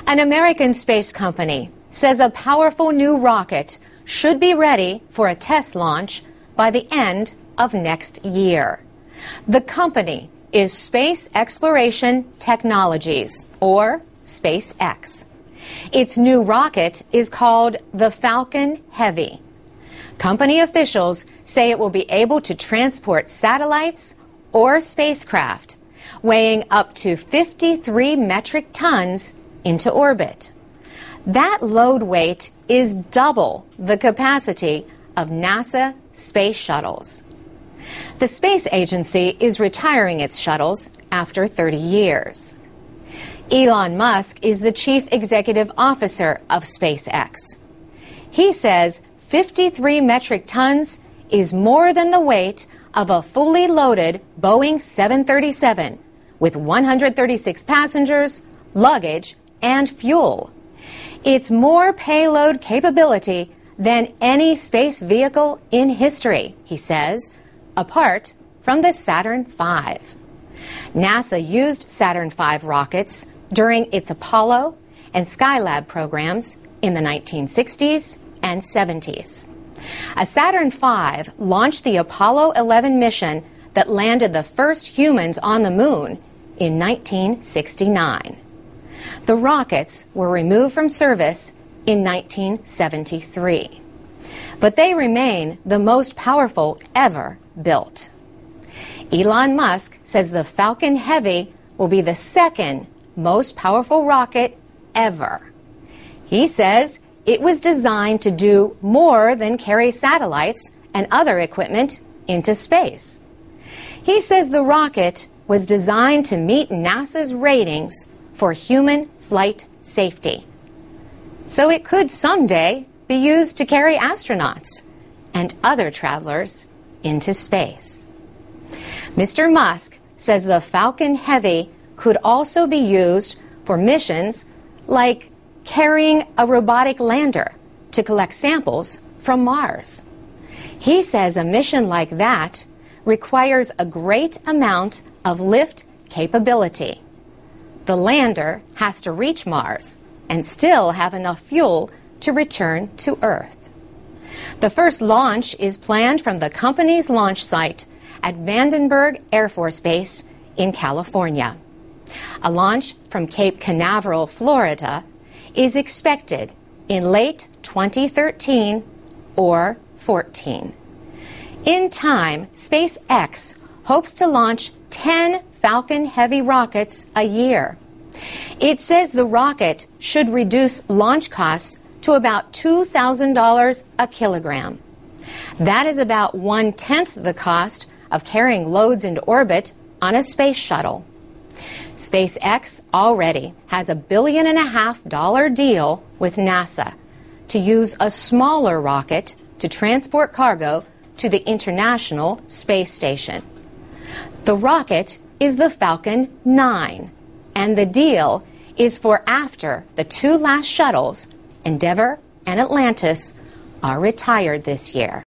An American space company says a powerful new rocket should be ready for a test launch by the end of next year. The company is Space Exploration Technologies, or SpaceX. Its new rocket is called the Falcon Heavy. Company officials say it will be able to transport satellites or spacecraft weighing up to 53 metric tons into orbit. That load weight is double the capacity of NASA space shuttles. The space agency is retiring its shuttles after 30 years. Elon Musk is the chief executive officer of SpaceX. He says 53 metric tons is more than the weight of a fully loaded Boeing 737 with 136 passengers, luggage, and fuel. It's more payload capability than any space vehicle in history, he says, apart from the Saturn V. NASA used Saturn V rockets during its Apollo and Skylab programs in the 1960s and 70s. A Saturn V launched the Apollo 11 mission that landed the first humans on the moon in 1969. The rockets were removed from service in 1973. But they remain the most powerful ever built. Elon Musk says the Falcon Heavy will be the second most powerful rocket ever. He says it was designed to do more than carry satellites and other equipment into space. He says the rocket was designed to meet NASA's ratings for human flight safety. So it could someday be used to carry astronauts and other travelers into space. Mr. Musk says the Falcon Heavy could also be used for missions like carrying a robotic lander to collect samples from Mars. He says a mission like that requires a great amount of lift capability. The lander has to reach Mars and still have enough fuel to return to Earth. The first launch is planned from the company's launch site at Vandenberg Air Force Base in California. A launch from Cape Canaveral, Florida, is expected in late 2013 or 14. In time, SpaceX hopes to launch 10 Falcon Heavy rockets a year. It says the rocket should reduce launch costs to about $2,000 a kilogram. That is about 1/10 the cost of carrying loads into orbit on a space shuttle. SpaceX already has a $1.5 billion deal with NASA to use a smaller rocket to transport cargo to the International Space Station. The rocket is the Falcon 9, and the deal is for after the two last shuttles, Endeavour and Atlantis, are retired this year.